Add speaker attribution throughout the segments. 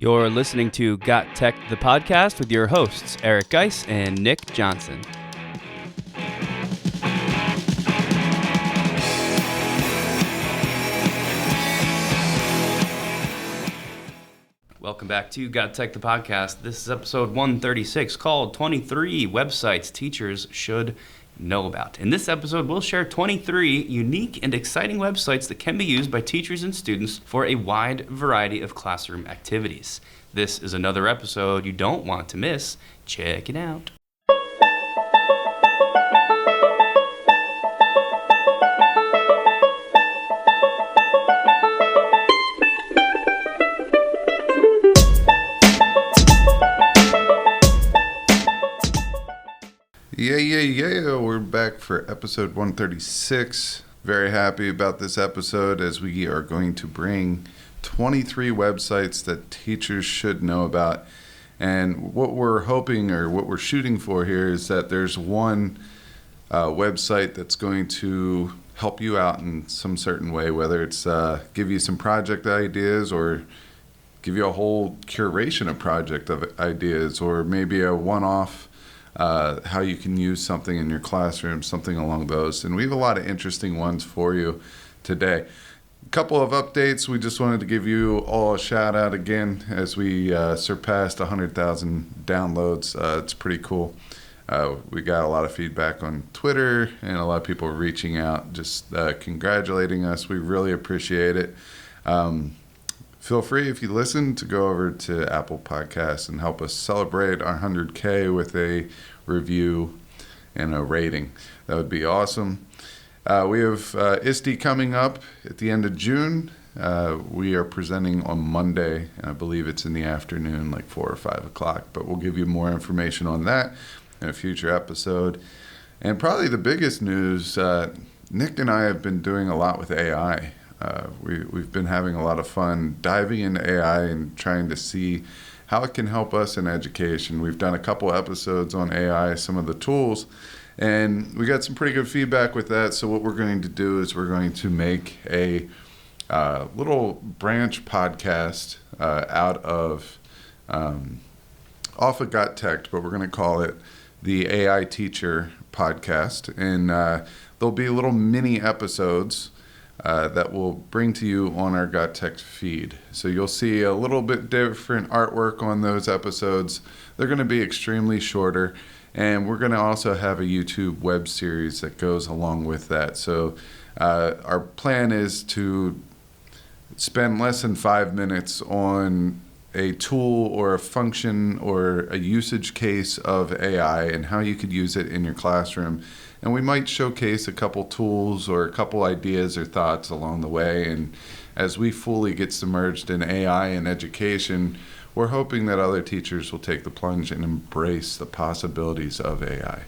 Speaker 1: You're listening to GotTechED the Podcast with your hosts, Eric Geis and Nick Johnson. Welcome back to GotTechED the Podcast. This is episode 136 called 23 Websites Teachers Should Know About. In this episode, we'll share 23 unique and exciting websites that can be used by teachers and students for a wide variety of classroom activities. This is another episode you don't want to miss. Check it out.
Speaker 2: Yeah. We're back for episode 136. Very happy about this episode as we are going to bring 23 websites that teachers should know about. And what we're hoping or what we're shooting for here is that there's one website that's going to help you out in some certain way, whether it's give you some project ideas or give you a whole curation of project of ideas, or maybe a one-off how you can use something in your classroom, something along those. And we have a lot of interesting ones for you today. A couple of updates. We just wanted to give you all a shout out again as we surpassed 100,000 downloads. It's pretty cool. We got a lot of feedback on Twitter and a lot of people reaching out, just congratulating us. We really appreciate it. Feel free, if you listen, to go over to Apple Podcasts and help us celebrate our 100K with a review and a rating. That would be awesome. We have ISTE coming up at the end of June. We are presenting on Monday, and I believe it's in the afternoon, like 4 or 5 o'clock. But we'll give you more information on that in a future episode. And probably the biggest news, Nick and I have been doing a lot with AI. We've been having a lot of fun diving into AI and trying to see how it can help us in education. We've done a couple episodes on AI, some of the tools, and we got some pretty good feedback with that. So what we're going to do is we're going to make a little branch podcast out of off of GotTechED, but we're going to call it the AI Teacher Podcast, and there'll be little mini episodes that we'll bring to you on our GotTechED feed. So you'll see a little bit different artwork on those episodes. They're going to be extremely shorter, and we're going to also have a YouTube web series that goes along with that. So our plan is to spend less than 5 minutes on a tool or a function or a usage case of AI and how you could use it in your classroom. And we might showcase a couple tools or a couple ideas or thoughts along the way. And as we fully get submerged in AI and education, we're hoping that other teachers will take the plunge and embrace the possibilities of AI.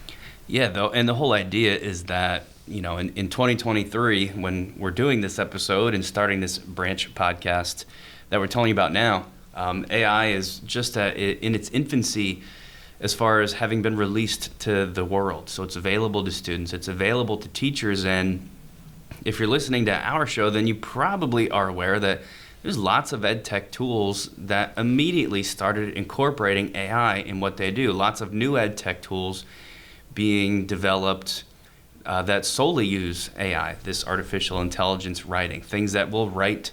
Speaker 1: Yeah, though, and the whole idea is that, you know, in 2023, when we're doing this episode and starting this branch podcast that we're telling you about now, AI is just in its infancy as far as having been released to the world. So it's available to students, it's available to teachers, and if you're listening to our show, then you probably are aware that there's lots of ed tech tools that immediately started incorporating AI in what they do. Lots of new ed tech tools being developed that solely use AI, this artificial intelligence writing, things that will write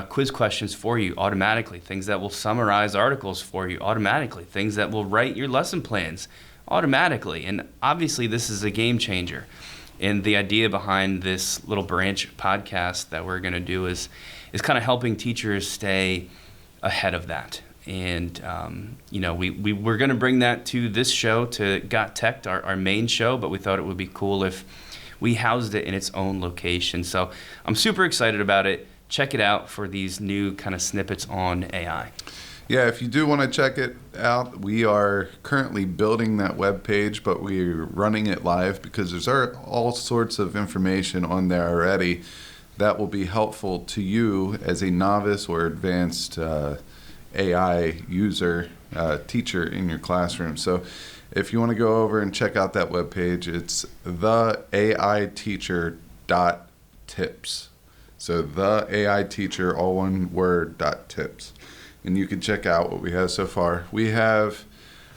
Speaker 1: quiz questions for you automatically, things that will summarize articles for you automatically, things that will write your lesson plans automatically. And obviously this is a game changer. And the idea behind this little branch podcast that we're going to do is kind of helping teachers stay ahead of that. And, we're going to bring that to this show, to GotTechED, our main show, but we thought it would be cool if we housed it in its own location. So I'm super excited about it. Check it out for these new kind of snippets on AI.
Speaker 2: Yeah, if you do want to check it out, we are currently building that web page, but we're running it live because there's all sorts of information on there already that will be helpful to you as a novice or advanced AI user, teacher in your classroom. So if you want to go over and check out that web page, it's theaiteacher.tips. So the AI teacher, all one word, .tips. and you can check out what we have so far. We have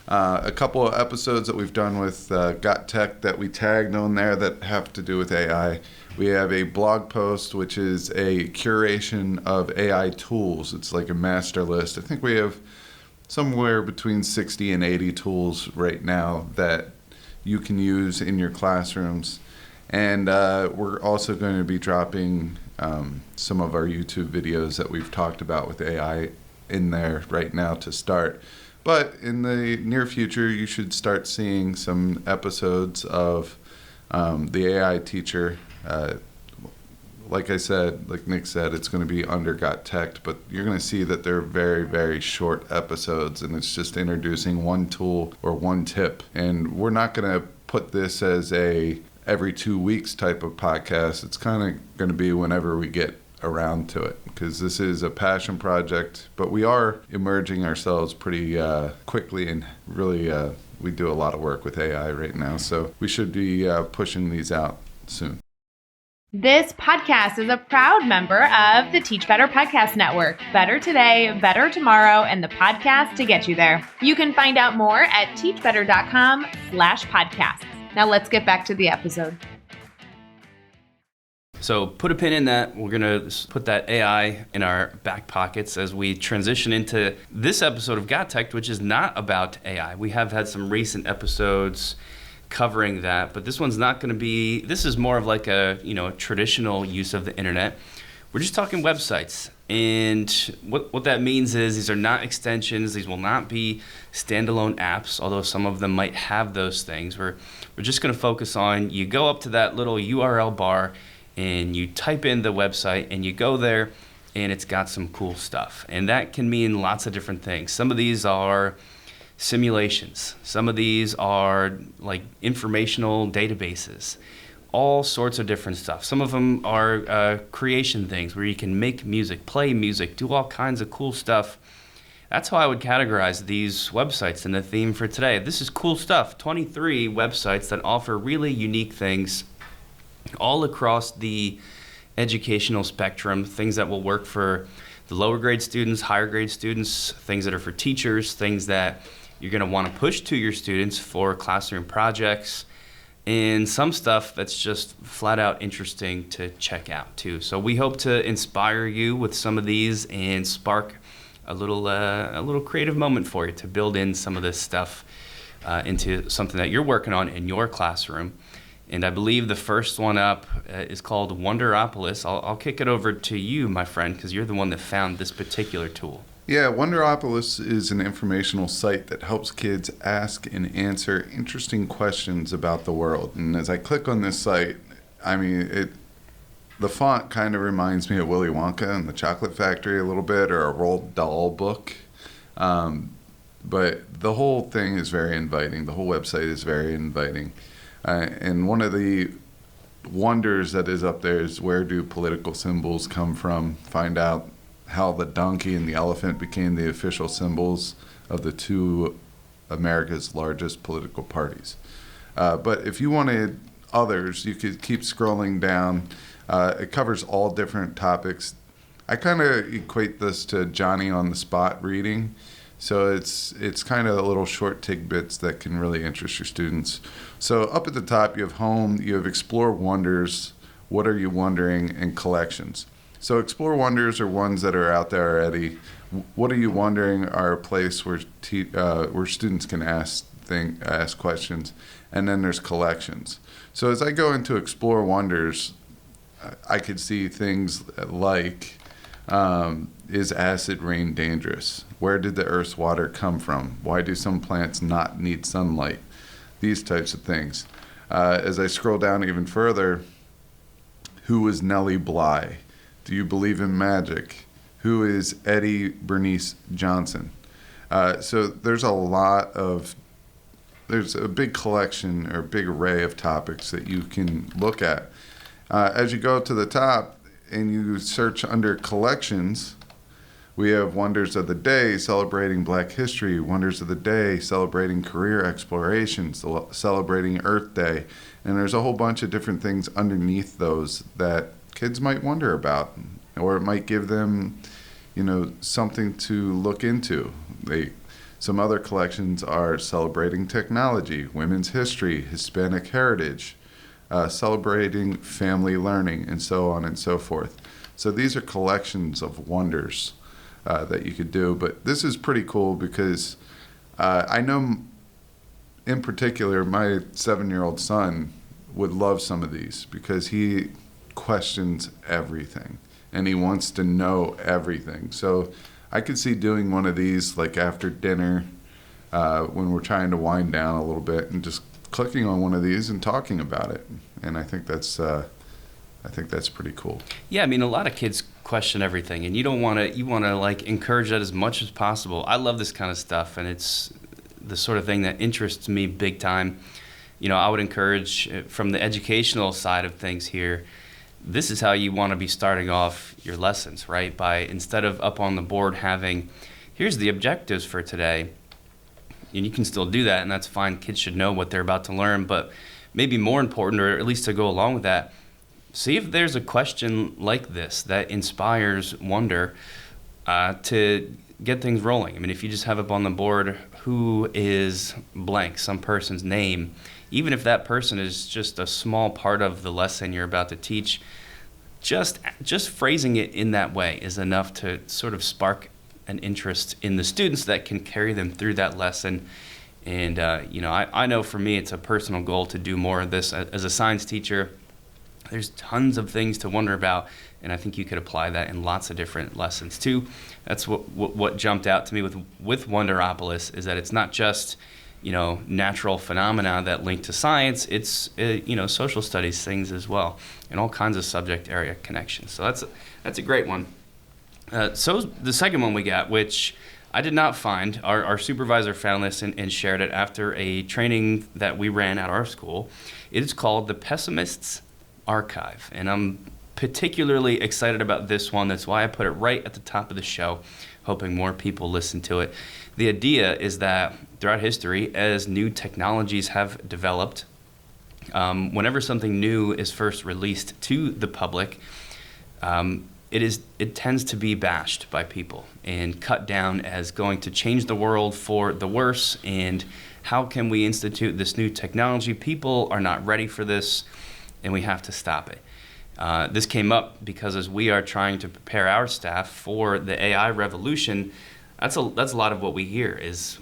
Speaker 2: a couple of episodes that we've done with GotTech that we tagged on there that have to do with AI. We have a blog post, which is a curation of AI tools. It's like a master list. I think we have somewhere between 60 and 80 tools right now that you can use in your classrooms. And we're also going to be dropping some of our YouTube videos that we've talked about with AI in there right now to start. But in the near future, you should start seeing some episodes of the AI teacher. Like I said, like Nick said, it's going to be under GotTech, but you're going to see that they're very, very short episodes, and it's just introducing one tool or one tip. And we're not going to put this as a every 2 weeks type of podcast. It's kind of going to be whenever we get around to it, because this is a passion project, but we are emerging ourselves pretty quickly, and really we do a lot of work with AI right now, so we should be pushing these out soon.
Speaker 3: This podcast is a proud member of the Teach Better Podcast Network. Better today, better tomorrow, and the podcast to get you there. You can find out more at teachbetter.com/podcasts. Now let's get back to the episode.
Speaker 1: So put a pin in that. We're going to put that AI in our back pockets as we transition into this episode of GotTech, which is not about AI. We have had some recent episodes covering that, but this one's not going to be, this is more of like a, traditional use of the internet. We're just talking websites. And what that means is these are not extensions. These will not be standalone apps, although some of them might have those things. We're just going to focus on, you go up to that little URL bar and you type in the website and you go there and it's got some cool stuff. And that can mean lots of different things. Some of these are simulations. Some of these are like informational databases, all sorts of different stuff. Some of them are creation things where you can make music, play music, do all kinds of cool stuff. That's how I would categorize these websites in the theme for today. This is cool stuff. 23 websites that offer really unique things all across the educational spectrum, things that will work for the lower grade students, higher grade students, things that are for teachers, things that you're going to want to push to your students for classroom projects, and some stuff that's just flat out interesting to check out too. So we hope to inspire you with some of these and spark a little creative moment for you to build in some of this stuff into something that you're working on in your classroom. And I believe the first one up is called Wonderopolis. I'll kick it over to you, my friend, because you're the one that found this particular tool.
Speaker 2: Yeah, Wonderopolis is an informational site that helps kids ask and answer interesting questions about the world. And as I click on this site, the font kind of reminds me of Willy Wonka and the Chocolate Factory a little bit, or a Roald Dahl book. But the whole thing is very inviting. The whole website is very inviting. And one of the wonders that is up there is, where do political symbols come from? Find out how the donkey and the elephant became the official symbols of the two America's largest political parties. But if you wanted others, you could keep scrolling down. It covers all different topics. I kind of equate this to Johnny on the spot reading. So it's kind of little short tidbits that can really interest your students. So up at the top, you have home, you have explore wonders, what are you wondering, and collections. So explore wonders are ones that are out there already. What are you wondering are a place where students can ask questions. And then there's collections. So as I go into explore wonders, I could see things like, is acid rain dangerous? Where did the Earth's water come from? Why do some plants not need sunlight? These types of things. As I scroll down even further, who is Nellie Bly? Do you believe in magic? Who is Eddie Bernice Johnson? So there's a big collection or big array of topics that you can look at. As you go to the top and you search under collections, we have Wonders of the Day celebrating Black History, Wonders of the Day celebrating career explorations, celebrating Earth Day, and there's a whole bunch of different things underneath those that kids might wonder about, or it might give them, something to look into. Some other collections are celebrating technology, women's history, Hispanic heritage, celebrating family learning, and so on and so forth. So these are collections of wonders that you could do. But this is pretty cool because I know, in particular, my 7-year-old son would love some of these because he questions everything and he wants to know everything. So I could see doing one of these like after dinner when we're trying to wind down a little bit and just clicking on one of these and talking about it. And I think that's pretty cool.
Speaker 1: Yeah, I mean, a lot of kids question everything, and you want to like encourage that as much as possible. I love this kind of stuff, and it's the sort of thing that interests me big time. I would encourage from the educational side of things here, this is how you want to be starting off your lessons, right? By instead of up on the board having, here's the objectives for today, and you can still do that, and that's fine. Kids should know what they're about to learn, but maybe more important, or at least to go along with that, see if there's a question like this that inspires wonder to get things rolling. I mean, if you just have up on the board, who is blank, some person's name, even if that person is just a small part of the lesson you're about to teach, just phrasing it in that way is enough to sort of spark an interest in the students that can carry them through that lesson. And, I know for me, it's a personal goal to do more of this. As a science teacher, there's tons of things to wonder about, and I think you could apply that in lots of different lessons too. That's what jumped out to me with Wonderopolis, is that it's not just natural phenomena that link to science. It's social studies things as well, and all kinds of subject area connections. So that's a great one. So the second one we got, which I did not find, our supervisor found this and shared it after a training that we ran at our school. It is called the Pessimist's Archive, and I'm particularly excited about this one. That's why I put it right at the top of the show, hoping more people listen to it. The idea is that throughout history, as new technologies have developed, whenever something new is first released to the public, it tends to be bashed by people and cut down as going to change the world for the worse, and how can we institute this new technology? People are not ready for this, and we have to stop it. This came up because as we are trying to prepare our staff for the AI revolution, that's a lot of what we hear is,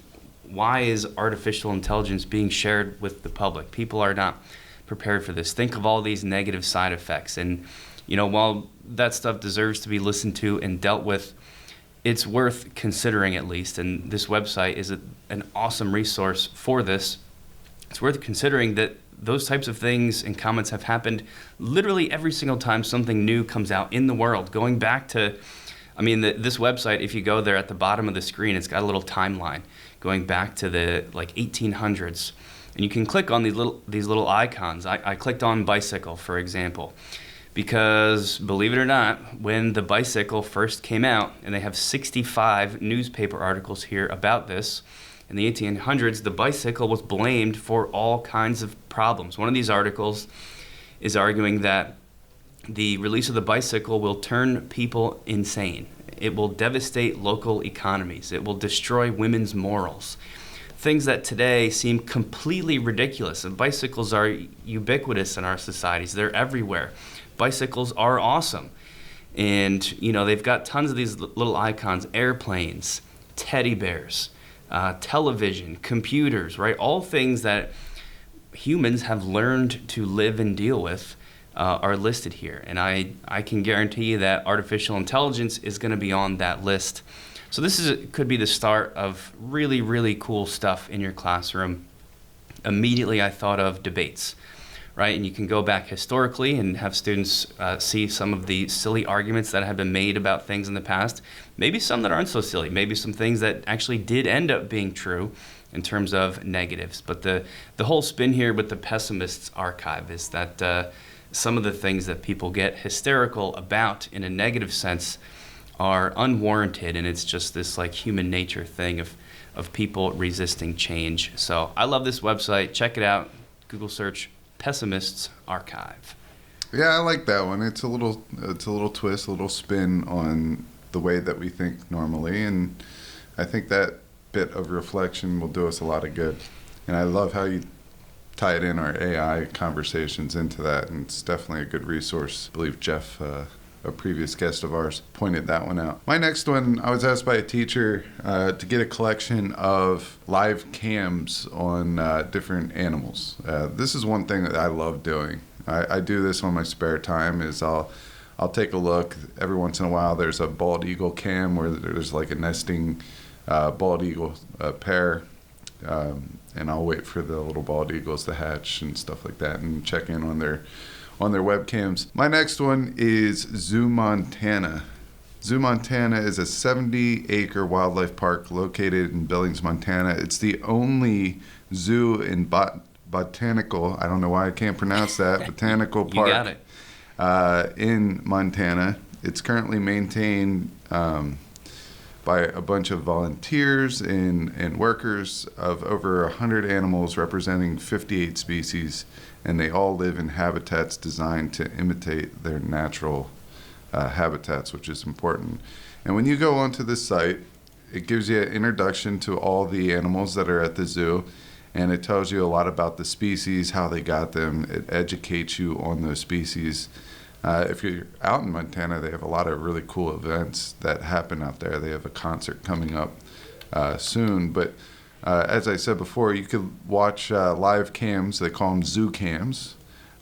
Speaker 1: why is artificial intelligence being shared with the public? People are not prepared for this. Think of all these negative side effects. And, while that stuff deserves to be listened to and dealt with, it's worth considering at least. And this website is an awesome resource for this. It's worth considering that those types of things and comments have happened literally every single time something new comes out in the world. Going back to, this website, if you go there at the bottom of the screen, it's got a little timeline going back to the 1800s. And you can click on these little icons. I clicked on bicycle, for example, because believe it or not, when the bicycle first came out, and they have 65 newspaper articles here about this, in the 1800s, the bicycle was blamed for all kinds of problems. One of these articles is arguing that the release of the bicycle will turn people insane. It will devastate local economies. It will destroy women's morals. Things that today seem completely ridiculous. And bicycles are ubiquitous in our societies. They're everywhere. Bicycles are awesome. And, they've got tons of these little icons, airplanes, teddy bears, television, computers, right? All things that humans have learned to live and deal with are listed here. And I can guarantee you that artificial intelligence is going to be on that list. So this could be the start of really, really cool stuff in your classroom. Immediately I thought of debates, right? And you can go back historically and have students see some of the silly arguments that have been made about things in the past. Maybe some that aren't so silly. Maybe some things that actually did end up being true in terms of negatives. But the whole spin here with the Pessimist's Archive is that some of the things that people get hysterical about in a negative sense are unwarranted, and it's just this human nature thing of people resisting change. So I love this website. Check it out. Google search Pessimist's Archive.
Speaker 2: Yeah, I like that one. It's a little twist, a little spin on the way that we think normally. And I think that bit of reflection will do us a lot of good. And I love how you tied in our AI conversations into that, and it's definitely a good resource. I believe Jeff, a previous guest of ours, pointed that one out. My next one, I was asked by a teacher to get a collection of live cams on different animals. This is one thing that I love doing. I do this on my spare time. I'll take a look. Every once in a while, there's a bald eagle cam where there's like a nesting bald eagle pair, and I'll wait for the little bald eagles to hatch and stuff like that, and check in on their webcams. My next one is ZooMontana. ZooMontana is a 70-acre wildlife park located in Billings, Montana. It's the only zoo in botanical, I don't know why I can't pronounce that, botanical park.
Speaker 1: You got it.
Speaker 2: In Montana. It's currently maintained by a bunch of volunteers and workers of over 100 animals representing 58 species, and they all live in habitats designed to imitate their natural habitats, which is important. And when you go onto this site, it gives you an introduction to all the animals that are at the zoo, and it tells you a lot about the species, how they got them. It educates you on those species. If you're out in Montana, they have a lot of really cool events that happen out there. They have a concert coming up soon. But as I said before, you could watch live cams, they call them zoo cams,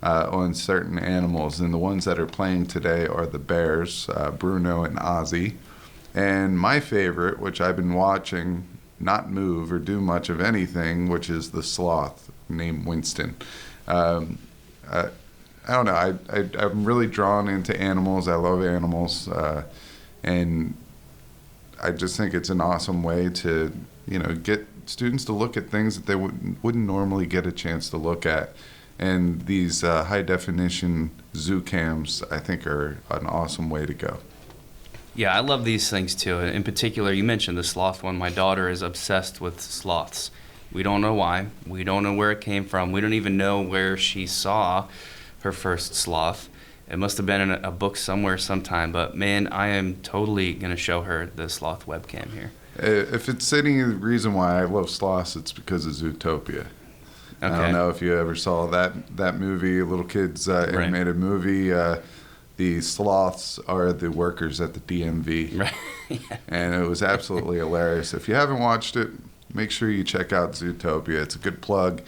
Speaker 2: on certain animals. And the ones that are playing today are the bears, Bruno and Ozzy. And my favorite, which I've been watching not move or do much of anything, which is the sloth named Winston. I don't know. I'm really drawn into animals. I love animals, and I just think it's an awesome way to, get students to look at things that they wouldn't normally get a chance to look at. And these high definition zoo cams, I think, are an awesome way to go.
Speaker 1: Yeah, I love these things too. In particular, you mentioned the sloth one. My daughter is obsessed with sloths. We don't know why. We don't know where it came from. We don't even know where she saw her first sloth. It must have been in a book somewhere sometime. But man, I am totally going to show her the sloth webcam here.
Speaker 2: If it's any reason why I love sloths, it's because of Zootopia. Okay. I don't know if you ever saw that movie, little kids animated movie. The sloths are the workers at the DMV. Right. Yeah. And it was absolutely hilarious. If you haven't watched it, make sure you check out Zootopia. It's a good plug.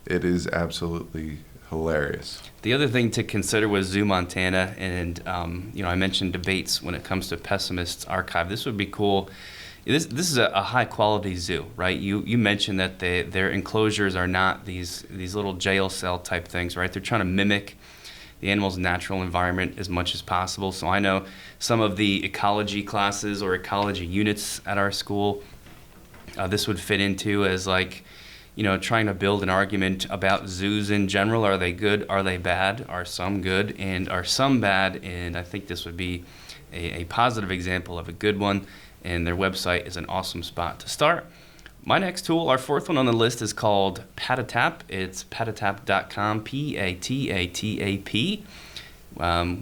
Speaker 2: It is absolutely hilarious.
Speaker 1: The other thing to consider was ZooMontana, and I mentioned debates when it comes to Pessimist's archive. This would be cool. This is a high quality zoo, right? You mentioned that their enclosures are not these little jail cell type things, right? They're trying to mimic the animal's natural environment as much as possible. So I know some of the ecology classes or ecology units at our school, this would fit into as trying to build an argument about zoos in general. Are they good? Are they bad? Are some good? And are some bad? And I think this would be a positive example of a good one. And their website is an awesome spot to start. My next tool, our fourth one on the list, is called Patatap. It's patatap.com, P-A-T-A-T-A-P,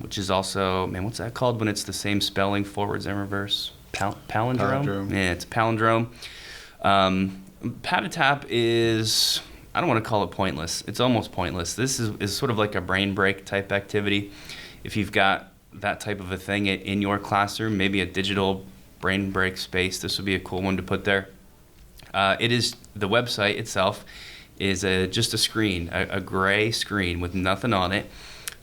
Speaker 1: which is also, what's that called when it's the same spelling, forwards and reverse? Palindrome? Yeah, it's a palindrome. Patatap is, I don't want to call it pointless. It's almost pointless. This is sort of like a brain break type activity. If you've got that type of a thing in your classroom, maybe a digital brain break space, this would be a cool one to put there. The website itself is just a screen, a gray screen with nothing on it.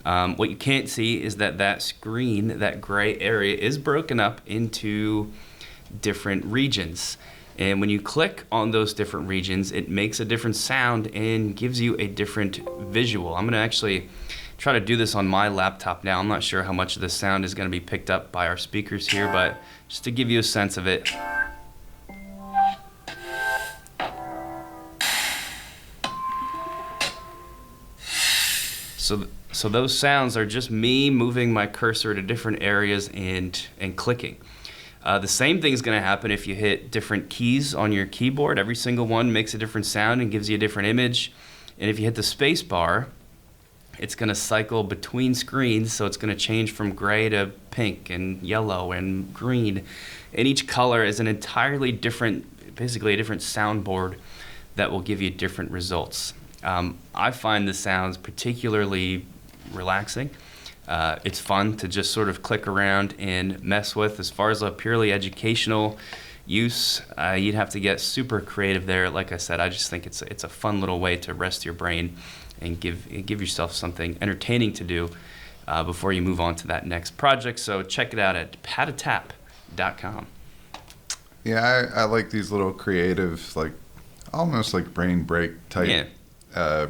Speaker 1: What you can't see is that screen, that gray area, is broken up into different regions. And when you click on those different regions, it makes a different sound and gives you a different visual. I'm going to actually try to do this on my laptop now. I'm not sure how much of the sound is going to be picked up by our speakers here, but just to give you a sense of it. So those sounds are just me moving my cursor to different areas and clicking. The same thing is going to happen if you hit different keys on your keyboard. Every single one makes a different sound and gives you a different image. And if you hit the space bar, It's going to cycle between screens, so it's going to change from gray to pink and yellow and green. And each color is an entirely different, basically a different soundboard that will give you different results. I find the sounds particularly relaxing. It's fun to just sort of click around and mess with. As far as a purely educational use, you'd have to get super creative there. Like I said, I just think it's a fun little way to rest your brain and give yourself something entertaining to do before you move on to that next project. So check it out at patatap.com.
Speaker 2: Yeah, I like these little creative, like almost like brain break type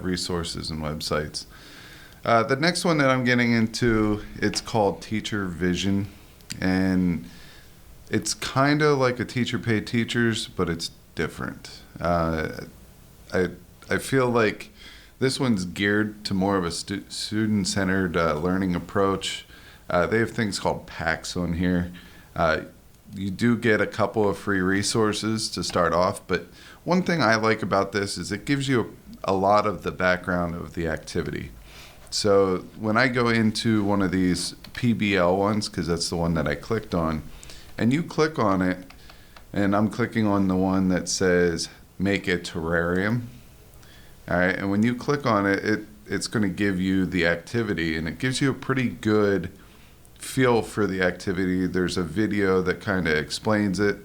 Speaker 2: resources and websites. The next one that I'm getting into, it's called Teacher Vision, and it's kind of like a Teacher Pay Teachers, but it's different. I feel like this one's geared to more of a student-centered learning approach. They have things called packs on here. You do get a couple of free resources to start off, but one thing I like about this is it gives you a lot of the background of the activity. So when I go into one of these PBL ones, because that's the one that I clicked on, and you click on it, and I'm clicking on the one that says make a terrarium. All right, and when you click on it, it's going to give you the activity, and it gives you a pretty good feel for the activity. There's a video that kind of explains it.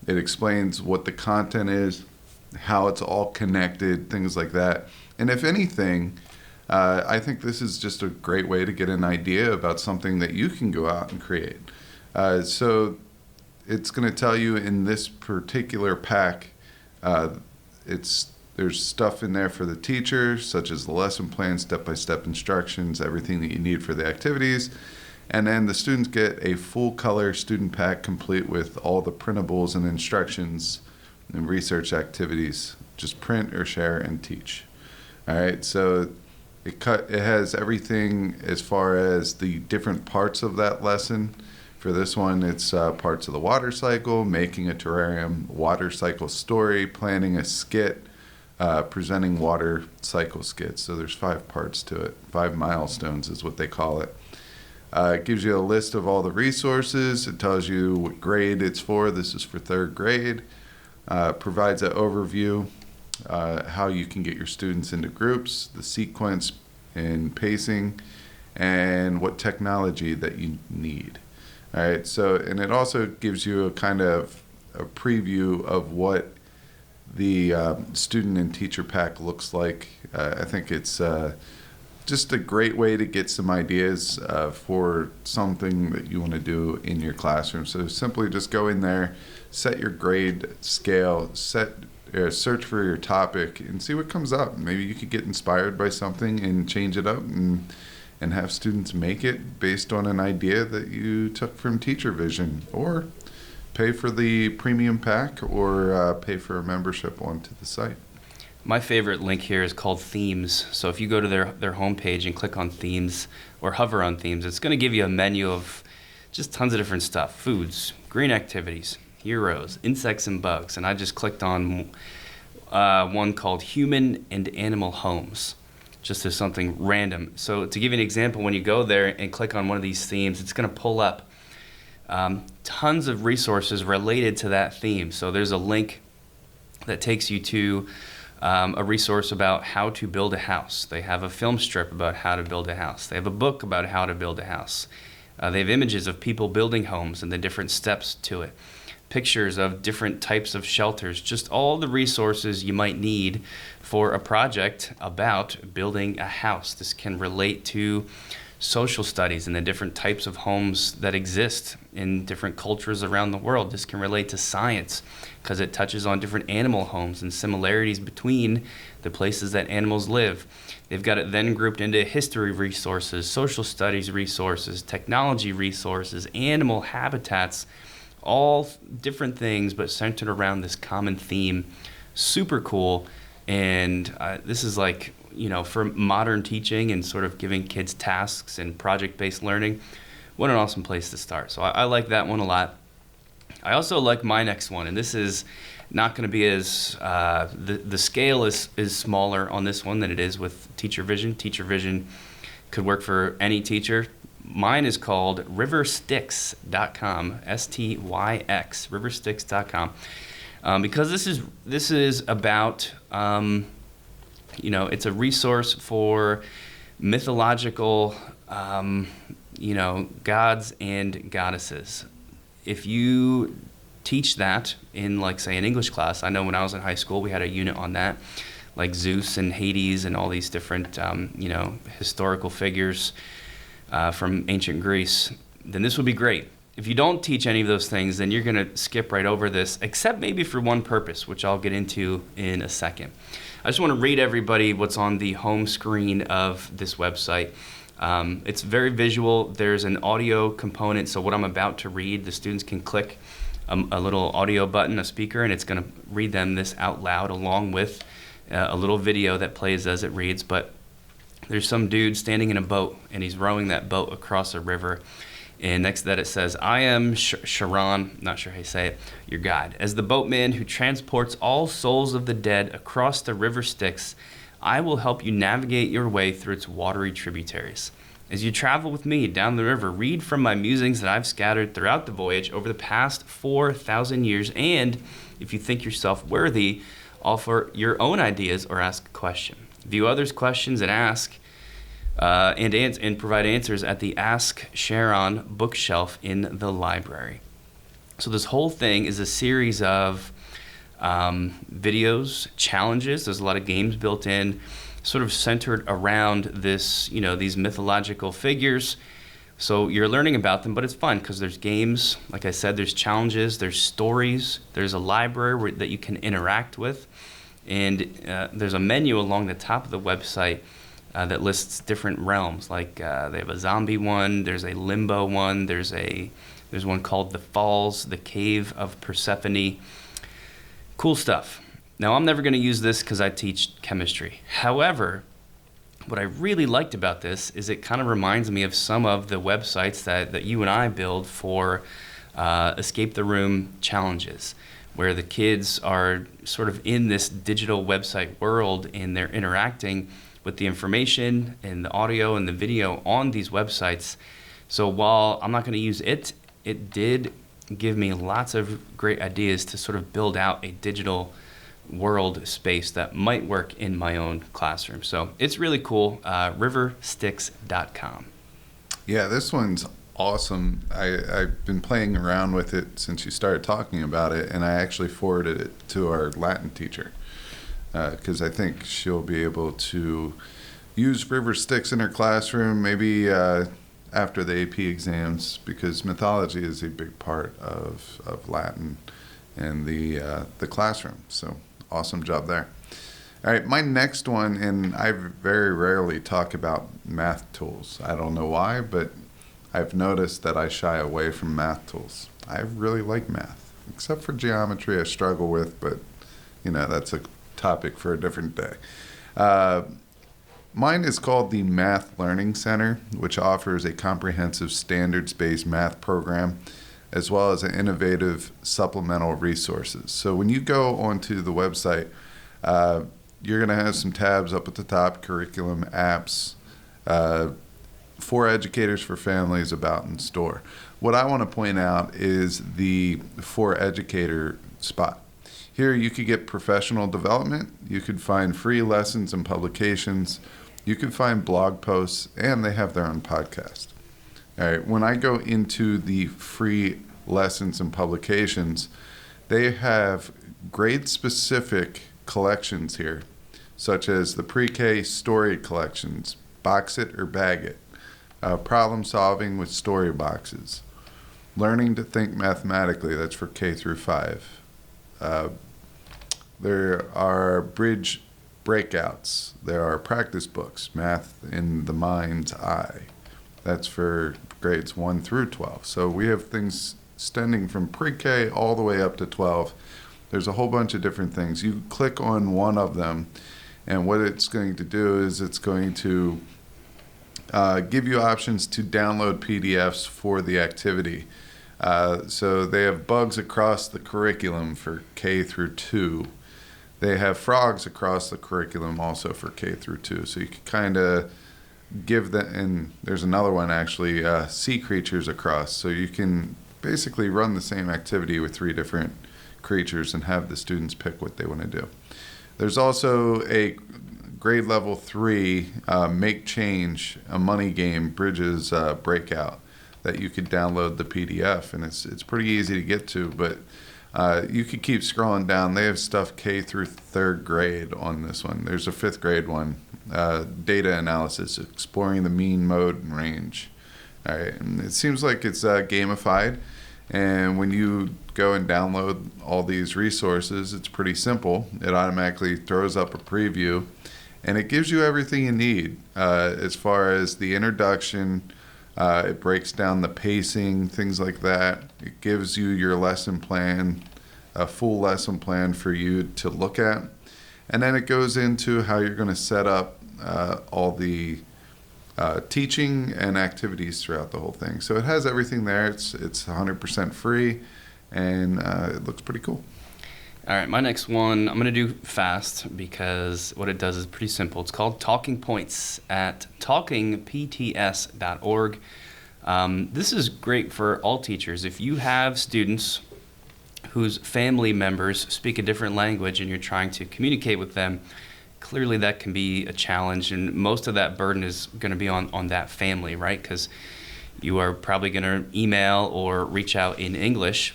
Speaker 2: It explains what the content is, how it's all connected, things like that. And if anything, I think this is just a great way to get an idea about something that you can go out and create. So it's going to tell you in this particular pack, there's stuff in there for the teacher, such as the lesson plan, step-by-step instructions, everything that you need for the activities. And then the students get a full color student pack complete with all the printables and instructions and research activities. Just print or share and teach. All right, so it has everything as far as the different parts of that lesson. For this one, it's parts of the water cycle, making a terrarium, water cycle story, planning a skit, presenting water cycle skits. So there's 5 parts to it. 5 milestones is what they call it. It gives you a list of all the resources. It tells you what grade it's for. This is for 3rd grade. Provides an overview, how you can get your students into groups, the sequence and pacing, and what technology that you need. All right, so, and it also gives you a kind of a preview of what the student and teacher pack looks like. I think it's just a great way to get some ideas for something that you want to do in your classroom. So simply just go in there, set your grade scale, search for your topic, and see what comes up. Maybe you could get inspired by something and change it up and have students make it based on an idea that you took from Teacher Vision, or pay for the premium pack, or pay for a membership onto the site.
Speaker 1: My favorite link here is called Themes. So if you go to their homepage and click on Themes or hover on Themes, it's going to give you a menu of just tons of different stuff. Foods, green activities, heroes, insects and bugs. And I just clicked on one called Human and Animal Homes, just as something random. So to give you an example, when you go there and click on one of these themes, it's going to pull up tons of resources related to that theme. So there's a link that takes you to a resource about how to build a house. They have a film strip about how to build a house. They have a book about how to build a house. They have images of people building homes and the different steps to it. Pictures of different types of shelters, just all the resources you might need for a project about building a house. This can relate to social studies and the different types of homes that exist in different cultures around the world. This can relate to science because it touches on different animal homes and similarities between the places that animals live. They've got it then grouped into history resources, social studies resources, technology resources, animal habitats, all different things but centered around this common theme. Super cool. And this is like, for modern teaching and sort of giving kids tasks and project-based learning, what an awesome place to start. So I like that one a lot. I also like my next one, and this is not going to be as, the scale is smaller on this one than it is with Teacher Vision. Teacher Vision could work for any teacher. Mine is called riverstyx.com, STYX, riverstyx.com, because this is about, it's a resource for mythological, gods and goddesses. If you teach that in, like, say, an English class, I know when I was in high school, we had a unit on that, like Zeus and Hades and all these different, historical figures from ancient Greece, then this would be great. If you don't teach any of those things, then you're going to skip right over this, except maybe for one purpose, which I'll get into in a second. I just want to read everybody what's on the home screen of this website. It's very visual. There's an audio component, so what I'm about to read, the students can click a little audio button, a speaker, and it's going to read them this out loud along with a little video that plays as it reads. But there's some dude standing in a boat, and he's rowing that boat across a river. And next to that it says, I am Sharon, not sure how you say it, your guide. As the boatman who transports all souls of the dead across the river Styx, I will help you navigate your way through its watery tributaries. As you travel with me down the river, read from my musings that I've scattered throughout the voyage over the past 4,000 years. And if you think yourself worthy, offer your own ideas or ask a question. View others' questions and ask and provide answers at the Ask Sharon bookshelf in the library. So this whole thing is a series of videos, challenges. There's a lot of games built in, sort of centered around this, these mythological figures. So you're learning about them, but it's fun because there's games. Like I said, there's challenges, there's stories, there's a library that you can interact with. And there's a menu along the top of the website that lists different realms. Like they have a zombie one, there's a limbo one, there's one called the Falls, the Cave of Persephone. Cool stuff. Now, I'm never going to use this because I teach chemistry. However, what I really liked about this is it kind of reminds me of some of the websites that you and I build for escape the room challenges, where the kids are sort of in this digital website world and they're interacting with the information and the audio and the video on these websites. So while I'm not going to use it, it did give me lots of great ideas to sort of build out a digital world space that might work in my own classroom. So it's really cool, riverstyx.com.
Speaker 2: Yeah, this one's awesome. I've been playing around with it since you started talking about it, and I actually forwarded it to our Latin teacher because I think she'll be able to use Riverstyx in her classroom, maybe after the AP exams, because mythology is a big part of Latin and the classroom. So awesome job there. All right, my next one, and I very rarely talk about math tools. I don't know why, but I've noticed that I shy away from math tools. I really like math, except for geometry I struggle with, but that's a topic for a different day. Mine is called the Math Learning Center, which offers a comprehensive standards-based math program as well as an innovative supplemental resources. So when you go onto the website, you're going to have some tabs up at the top, curriculum, apps, for educators, for families, about in store. What I want to point out is the for educator spot. Here you could get professional development, you could find free lessons and publications, you can find blog posts, and they have their own podcast. All right, when I go into the free lessons and publications, they have grade-specific collections here, such as the pre-K story collections, Box It or Bag It, problem solving with story boxes, learning to think mathematically, that's for K through 5. There are bridge breakouts. There are practice books, Math in the Mind's Eye. That's for grades 1 through 12. So we have things extending from pre-K all the way up to 12. There's a whole bunch of different things. You click on one of them, and what it's going to do is it's going to give you options to download PDFs for the activity. So they have bugs across the curriculum for K through 2. They have frogs across the curriculum also for K through 2. So you can kind of give them, and there's another one actually, sea creatures across. So you can basically run the same activity with 3 different creatures and have the students pick what they want to do. There's also a grade level 3 make change, a money game, bridges breakout that you could download the PDF, and it's pretty easy to get to, but you could keep scrolling down. They have stuff K through 3rd grade on this one. There's a 5th grade one, data analysis, exploring the mean, mode, and range. All right, and it seems like it's gamified, and when you go and download all these resources, it's pretty simple. It automatically throws up a preview, and it gives you everything you need as far as the introduction. It breaks down the pacing, things like that. It gives you your lesson plan, a full lesson plan for you to look at. And then it goes into how you're going to set up all the teaching and activities throughout the whole thing. So it has everything there. It's 100% free, and it looks pretty cool.
Speaker 1: All right, my next one, I'm going to do fast because what it does is pretty simple. It's called Talking Points at talkingpts.org. This is great for all teachers. If you have students whose family members speak a different language and you're trying to communicate with them, clearly that can be a challenge, and most of that burden is going to be on that family, right? Because you are probably going to email or reach out in English,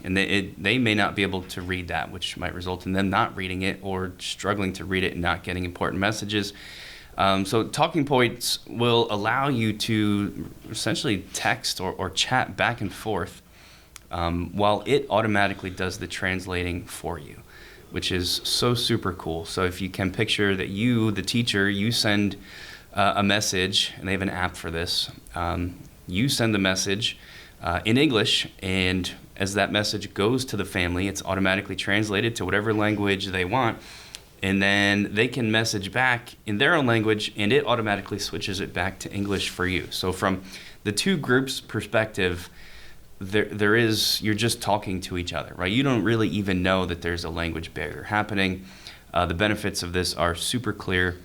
Speaker 1: and they may not be able to read that, which might result in them not reading it or struggling to read it and not getting important messages. So Talking Points will allow you to essentially text or chat back and forth while it automatically does the translating for you, which is so super cool. So if you can picture that you, the teacher, you send a message, and they have an app for this, you send the message in English, and as that message goes to the family, it's automatically translated to whatever language they want, and then they can message back in their own language, and it automatically switches it back to English for you. So from the 2 groups' perspective, you're just talking to each other, right? You don't really even know that there's a language barrier happening. The benefits of this are super clear,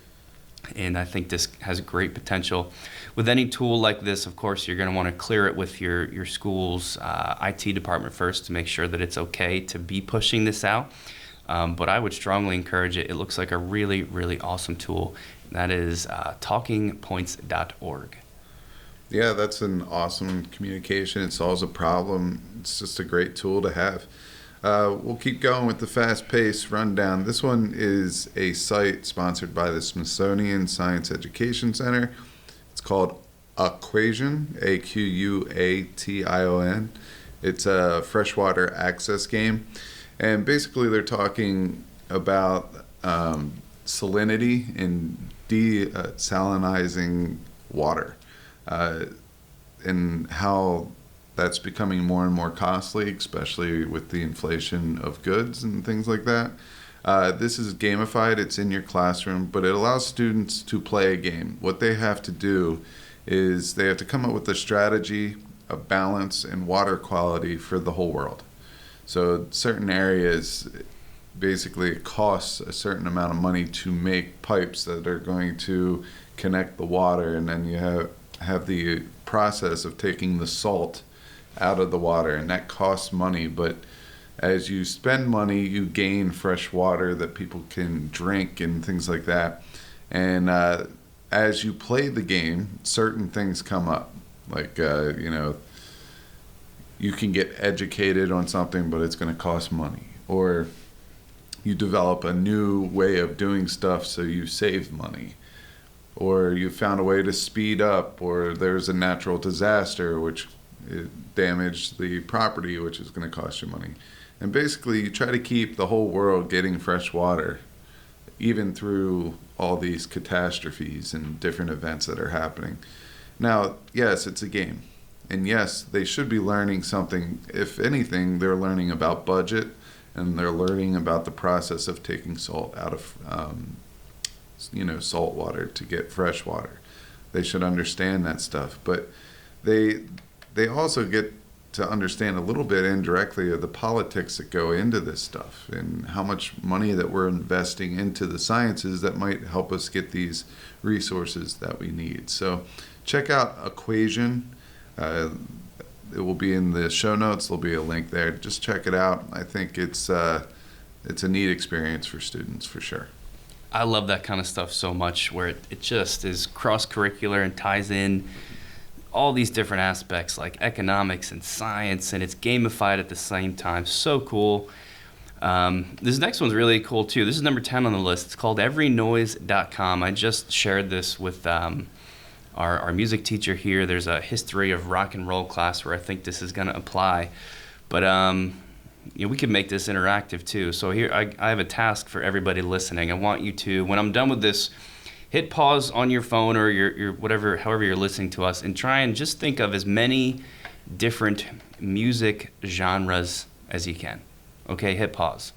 Speaker 1: and I think this has great potential. With any tool like this, of course, you're going to want to clear it with your school's IT department first to make sure that it's okay to be pushing this out. But I would strongly encourage it. It looks like a really, really awesome tool. That is talkingpoints.org.
Speaker 2: Yeah, that's an awesome communication. It solves a problem. It's just a great tool to have. We'll keep going with the fast-paced rundown. This one is a site sponsored by the Smithsonian Science Education Center. It's called Aquation, Aquation. It's a freshwater access game. And basically they're talking about salinity and desalinizing water. And how that's becoming more and more costly, especially with the inflation of goods and things like that. This is gamified. It's in your classroom, but it allows students to play a game. What they have to do is they have to come up with a strategy of balance and water quality for the whole world. So certain areas, basically it costs a certain amount of money to make pipes that are going to connect the water, and then you have the process of taking the salt out of the water, and that costs money. But as you spend money, you gain fresh water that people can drink and things like that. And as you play the game, certain things come up, like you can get educated on something, but it's going to cost money, or you develop a new way of doing stuff, so you save money. Or you found a way to speed up, or there's a natural disaster which damaged the property, which is going to cost you money. And basically you try to keep the whole world getting fresh water, even through all these catastrophes and different events that are happening. Now, yes, it's a game. And yes, they should be learning something. If anything, they're learning about budget, and they're learning about the process of taking salt out of salt water to get fresh water. They should understand that stuff. But they also get to understand a little bit indirectly of the politics that go into this stuff and how much money that we're investing into the sciences that might help us get these resources that we need. So check out Equation. It will be in the show notes. There'll be a link there. Just check it out. I think it's a neat experience for students for sure.
Speaker 1: I love that kind of stuff so much, where it just is cross-curricular and ties in all these different aspects like economics and science, and it's gamified at the same time. So cool. This next one's really cool too. This is number 10 on the list. It's called everynoise.com. I just shared this with our music teacher here. There's a history of rock and roll class where I think this is going to apply. But we could make this interactive too. So here I have a task for everybody listening. I want you to, when I'm done with this, hit pause on your phone or your whatever, however you're listening to us, and try and just think of as many different music genres as you can. Okay, hit pause.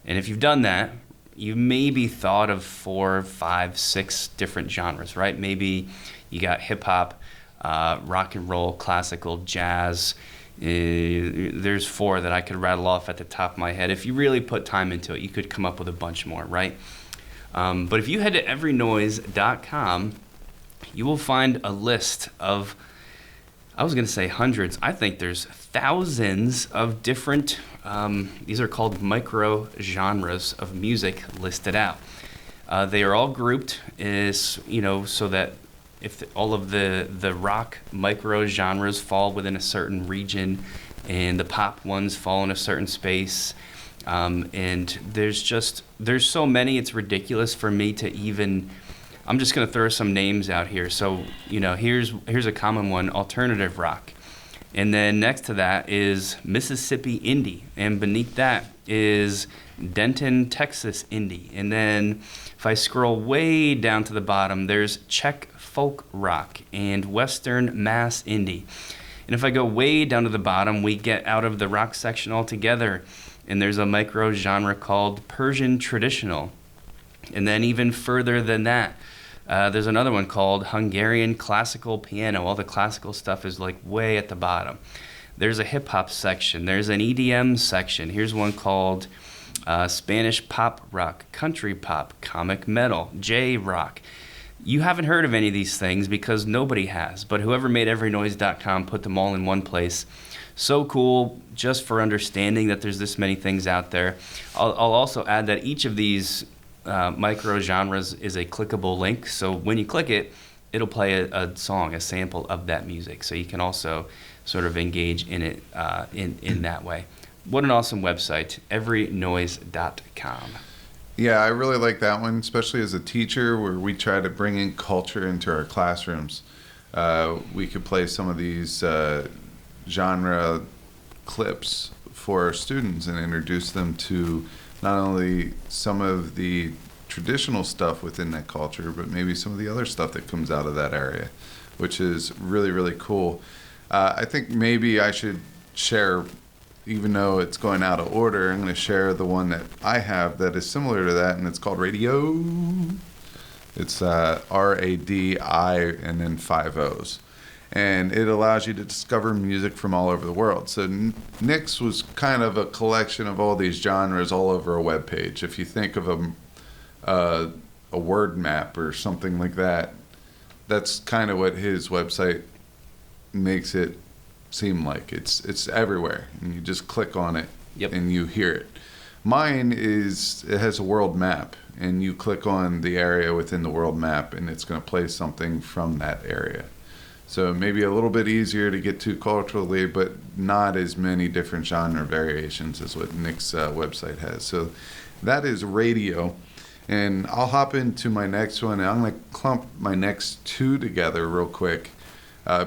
Speaker 1: And if you've done that, you maybe thought of 4, 5, 6 different genres, right? Maybe you got hip hop, rock and roll, classical, jazz. There's 4 that I could rattle off at the top of my head. If you really put time into it, you could come up with a bunch more, right? But if you head to everynoise.com, you will find a list of, I was going to say hundreds, I think there's thousands of different, these are called micro genres of music listed out. They are all grouped so that if all of the rock micro genres fall within a certain region and the pop ones fall in a certain space, and there's so many, it's ridiculous for me to even, I'm just going to throw some names out here. So, here's a common one, alternative rock. And then next to that is Mississippi indie. And beneath that is Denton, Texas indie. And then if I scroll way down to the bottom, there's Czech folk rock and Western Mass indie. And if I go way down to the bottom, we get out of the rock section altogether. And there's a micro genre called Persian traditional. And then even further than that, there's another one called Hungarian classical piano. All the classical stuff is like way at the bottom. There's a hip hop section. There's an EDM section. Here's one called Spanish pop rock, country pop, comic metal, J-rock. You haven't heard of any of these things because nobody has, but whoever made everynoise.com put them all in one place. So cool, just for understanding that there's this many things out there. I'll also add that each of these micro genres is a clickable link, so when you click it, it'll play a song, a sample of that music, so you can also sort of engage in it in that way. What an awesome website, everynoise.com.
Speaker 2: Yeah, I really like that one, especially as a teacher where we try to bring in culture into our classrooms. We could play some of these genre clips for our students and introduce them to not only some of the traditional stuff within that culture, but maybe some of the other stuff that comes out of that area, which is really, really cool. I think maybe I should share, even though it's going out of order, I'm going to share the one that I have that is similar to that, and it's called Radio. It's R-A-D-I and then 5 O's. And it allows you to discover music from all over the world. So Nix was kind of a collection of all these genres all over a web page. If you think of a word map or something like that, that's kind of what his website makes it seem like. It's everywhere, and you just click on it.
Speaker 1: Yep.
Speaker 2: And you hear it. Mine it has a world map, and you click on the area within the world map, and it's going to play something from that area. So maybe a little bit easier to get to culturally, but not as many different genre variations as what Nick's website has. So that is Radio. And I'll hop into my next one, and I'm going to clump my next 2 together real quick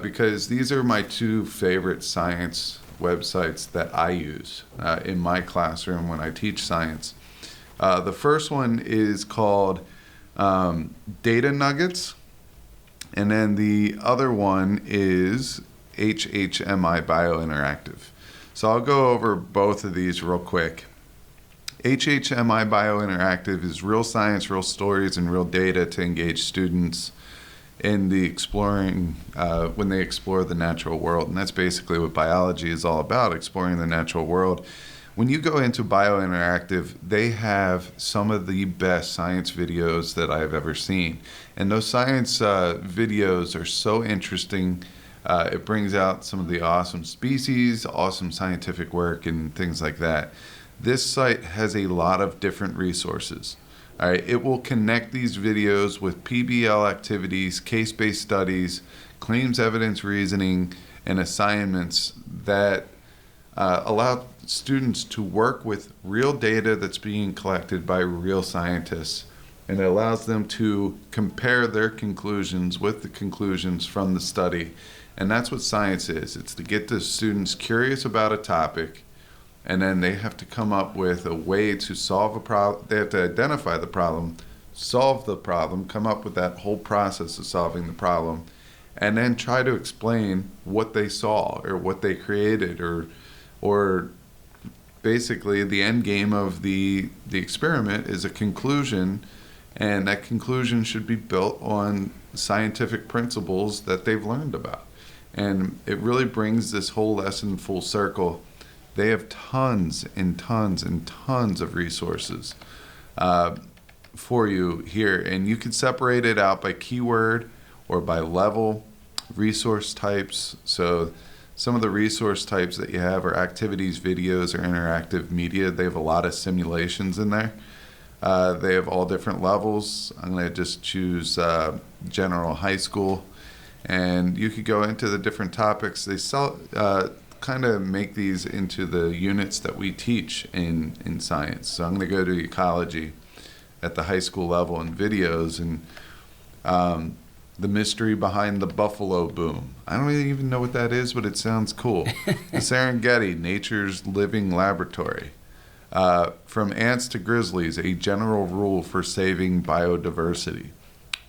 Speaker 2: because these are my 2 favorite science websites that I use in my classroom when I teach science. The first one is called Data Nuggets. And then the other one is HHMI Biointeractive. So I'll go over both of these real quick. HHMI Biointeractive is real science, real stories, and real data to engage students. in the exploring, when they explore the natural world. And that's basically what biology is all about, exploring the natural world. When you go into Biointeractive, they have some of the best science videos that I've ever seen. And those science videos are so interesting. It brings out some of the awesome species, awesome scientific work, and things like that. This site has a lot of different resources. All right, it will connect these videos with PBL activities, case-based studies, claims evidence reasoning, and assignments that allow students to work with real data that's being collected by real scientists. And it allows them to compare their conclusions with the conclusions from the study. And that's what science is. It's to get the students curious about a topic, and then they have to come up with a way to solve a problem. They have to identify the problem, solve the problem, come up with that whole process of solving the problem, and then try to explain what they saw or what they created, or basically the end game of the experiment is a conclusion, and that conclusion should be built on scientific principles that they've learned about. And it really brings this whole lesson full circle. They have tons and tons and tons of resources for you here, and you can separate it out by keyword or by level, resource types. So some of the resource types that you have are activities, videos, or interactive media. They have a lot of simulations in there. They have all different levels. I'm going to just choose general high school, and you could go into the different topics. They kind of make these into the units that we teach in science. So I'm going to go to ecology at the high school level in videos, and the mystery behind the buffalo boom. I don't even know what that is, but it sounds cool. The Serengeti, nature's living laboratory. From ants to grizzlies, a general rule for saving biodiversity.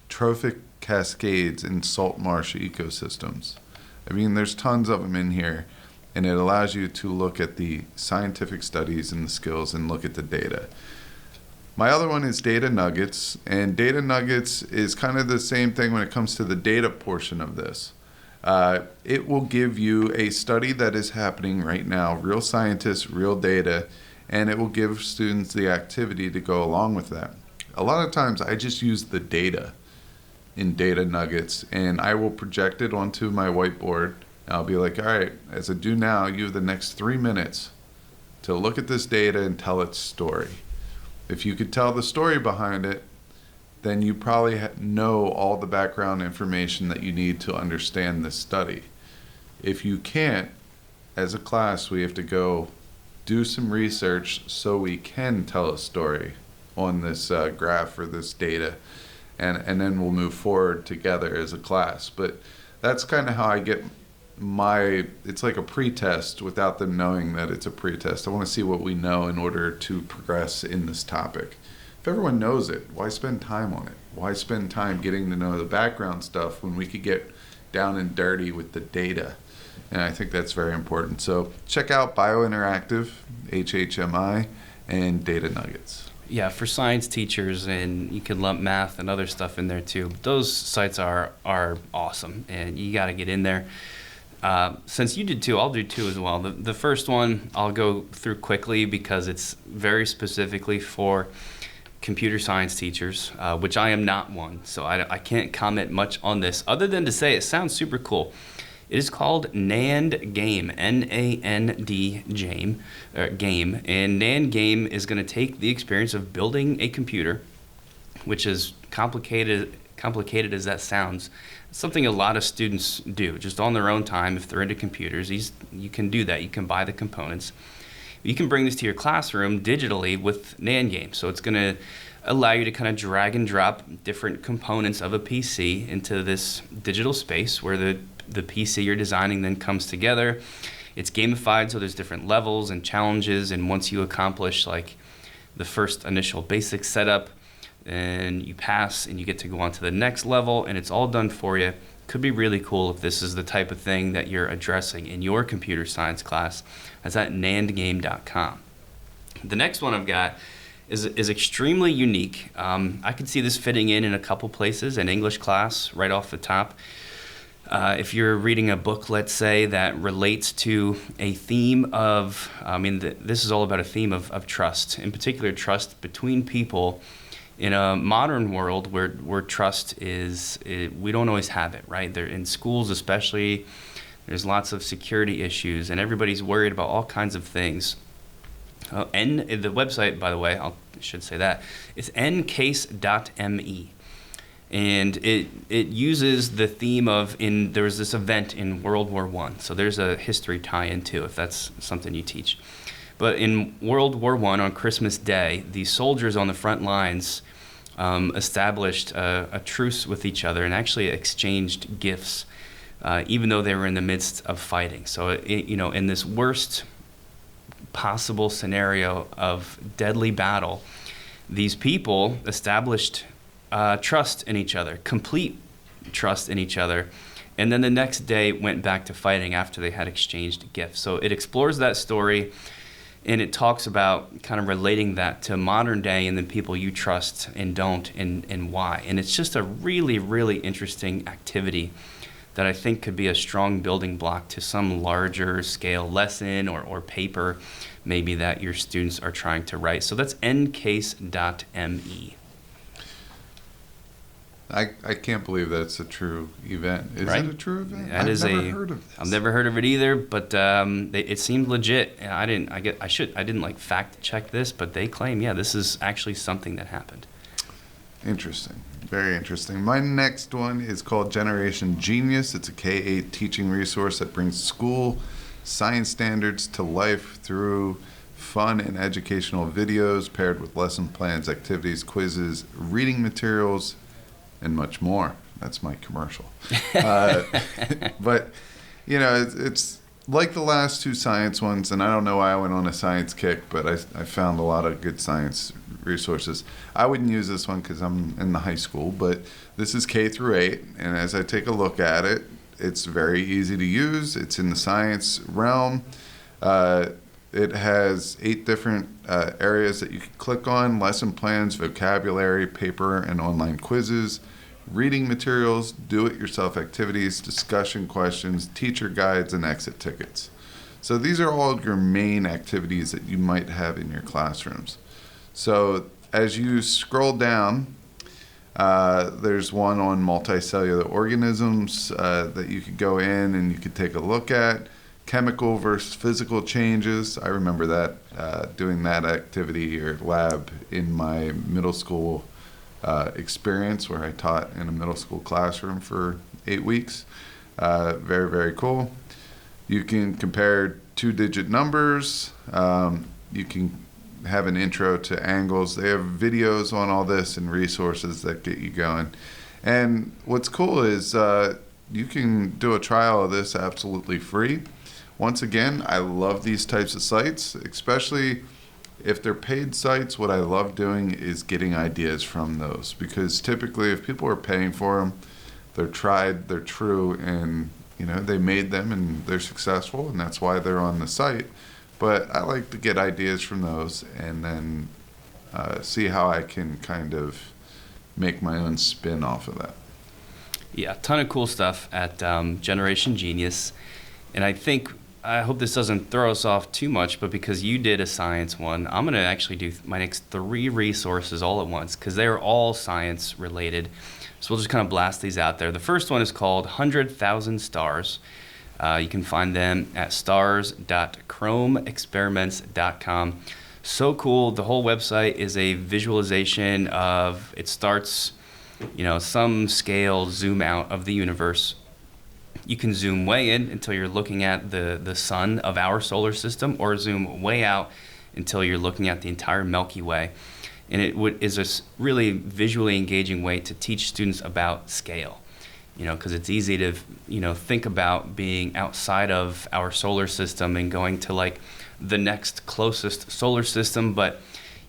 Speaker 2: Trophic cascades in salt marsh ecosystems. I mean, there's tons of them in here, and it allows you to look at the scientific studies and the skills and look at the data. My other one is Data Nuggets, and Data Nuggets is kind of the same thing when it comes to the data portion of this. It will give you a study that is happening right now, real scientists, real data, and it will give students the activity to go along with that. A lot of times I just use the data in Data Nuggets, and I will project it onto my whiteboard. I'll be like, all right, as I do now, you have the next 3 minutes to look at this data and tell its story. If you could tell the story behind it, then you probably know all the background information that you need to understand this study. If you can't, as a class, we have to go do some research so we can tell a story on this graph or this data, and then we'll move forward together as a class. But that's kind of how I get it's like a pretest without them knowing that it's a pretest. I want to see what we know in order to progress in this topic. If everyone knows it, why spend time on it? Why spend time getting to know the background stuff when we could get down and dirty with the data? And I think that's very important. So check out Biointeractive, HHMI, and Data Nuggets.
Speaker 1: Yeah, for science teachers, and you can lump math and other stuff in there too. Those sites are awesome, and you got to get in there. Since you did two, I'll do two as well. The first one I'll go through quickly because it's very specifically for computer science teachers, which I am not one, so I can't comment much on this other than to say it sounds super cool. It is called NAND Game, N-A-N-D game, and NAND Game is going to take the experience of building a computer, which is complicated as that sounds. It's something a lot of students do just on their own time. If they're into computers, you can do that. You can buy the components. You can bring this to your classroom digitally with NAND Game. So it's going to allow you to kind of drag and drop different components of a PC into this digital space where the PC you're designing then comes together. It's gamified, so there's different levels and challenges, and once you accomplish like the first initial basic setup, and you pass and you get to go on to the next level, and it's all done for you. Could be really cool if this is the type of thing that you're addressing in your computer science class. That's at nandgame.com. The next one I've got is extremely unique. I could see this fitting in a couple places, an English class right off the top. If you're reading a book, let's say, that relates to a theme of, this is all about a theme of trust, in particular trust between people in a modern world where trust we don't always have it, right? In schools especially, there's lots of security issues and everybody's worried about all kinds of things. And the website, by the way, I should say that, it's ncase.me. And it uses the theme of, there was this event in World War I. So there's a history tie-in too, if that's something you teach. But in World War I, on Christmas Day, the soldiers on the front lines established a truce with each other and actually exchanged gifts, even though they were in the midst of fighting. So, in this worst possible scenario of deadly battle, these people established trust in each other, complete trust in each other, and then the next day went back to fighting after they had exchanged gifts. So it explores that story, and it talks about kind of relating that to modern day and the people you trust and don't, and why. And it's just a really, really interesting activity that I think could be a strong building block to some larger scale lesson or paper maybe that your students are trying to write. So that's ncase.me.
Speaker 2: I can't believe that's a true event. Is
Speaker 1: Right?
Speaker 2: it a true event?
Speaker 1: That
Speaker 2: I've
Speaker 1: is
Speaker 2: never heard of this.
Speaker 1: I've never heard of it either, but it seemed legit. I didn't fact check this, but they claim, this is actually something that happened.
Speaker 2: Interesting. Very interesting. My next one is called Generation Genius. It's a K-8 teaching resource that brings school science standards to life through fun and educational videos paired with lesson plans, activities, quizzes, reading materials, and much more. That's my commercial. But, it's like the last two science ones, and I don't know why I went on a science kick, but I found a lot of good science resources. I wouldn't use this one because I'm in the high school, but this is K through 8, and as I take a look at it, it's very easy to use. It's in the science realm. It has 8 different areas that you can click on: lesson plans, vocabulary, paper and online quizzes, reading materials, do-it-yourself activities, discussion questions, teacher guides, and exit tickets. So these are all your main activities that you might have in your classrooms. So as you scroll down, there's one on multicellular organisms that you could go in and you could take a look at. Chemical versus physical changes. I remember that, doing that activity or lab in my middle school experience where I taught in a middle school classroom for 8 weeks. Very, very cool. You can compare 2-digit numbers. You can have an intro to angles. They have videos on all this and resources that get you going. And what's cool is you can do a trial of this absolutely free. Once again, I love these types of sites, especially if they're paid sites. What I love doing is getting ideas from those, because typically if people are paying for them, they're tried, they're true, and they made them and they're successful, and that's why they're on the site. But I like to get ideas from those and then see how I can kind of make my own spin off of that.
Speaker 1: Yeah, a ton of cool stuff at Generation Genius. And I hope this doesn't throw us off too much, but because you did a science one, I'm going to actually do my next 3 resources all at once because they're all science related. So we'll just kind of blast these out there. The first one is called 100,000 Stars. You can find them at stars.chromeexperiments.com. So cool. The whole website is a visualization of, it starts, some scale zoom out of the universe. You can zoom way in until you're looking at the sun of our solar system, or zoom way out until you're looking at the entire Milky Way. And it is a really visually engaging way to teach students about scale, because it's easy to, think about being outside of our solar system and going to the next closest solar system, but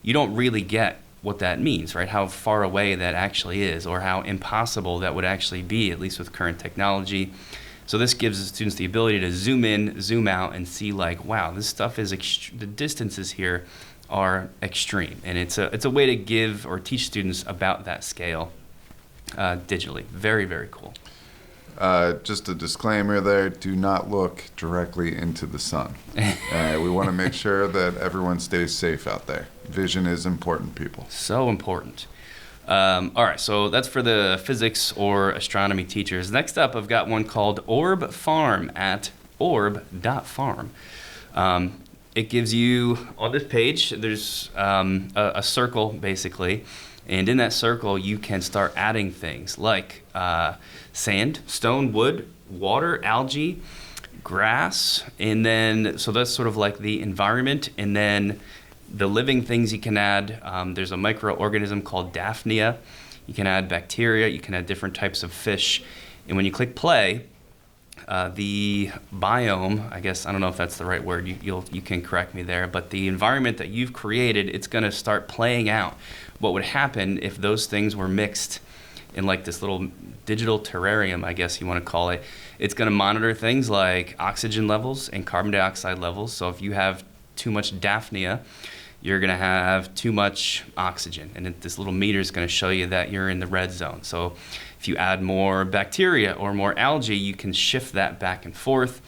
Speaker 1: you don't really get what that means, right? How far away that actually is, or how impossible that would actually be, at least with current technology. So this gives the students the ability to zoom in, zoom out, and see wow, this stuff is, the distances here are extreme, and it's a way to give or teach students about that scale digitally. Very, very cool.
Speaker 2: Just a disclaimer there, do not look directly into the sun. We want to make sure that everyone stays safe out there. Vision is important, people.
Speaker 1: So important. All right, so that's for the physics or astronomy teachers. Next up, I've got one called Orb Farm at orb.farm. It gives you, on this page, there's a circle, basically. And in that circle, you can start adding things like sand, stone, wood, water, algae, grass, and then, so that's sort of like the environment. And then the living things you can add, there's a microorganism called Daphnia. You can add bacteria, you can add different types of fish. And when you click play, the biome, I guess, I don't know if that's the right word, you can correct me there, but the environment that you've created, it's going to start playing out what would happen if those things were mixed in like this little digital terrarium, I guess you want to call it. It's going to monitor things like oxygen levels and carbon dioxide levels. So if you have too much Daphnia, you're going to have too much oxygen. And this little meter is going to show you that you're in the red zone. So if you add more bacteria or more algae, you can shift that back and forth.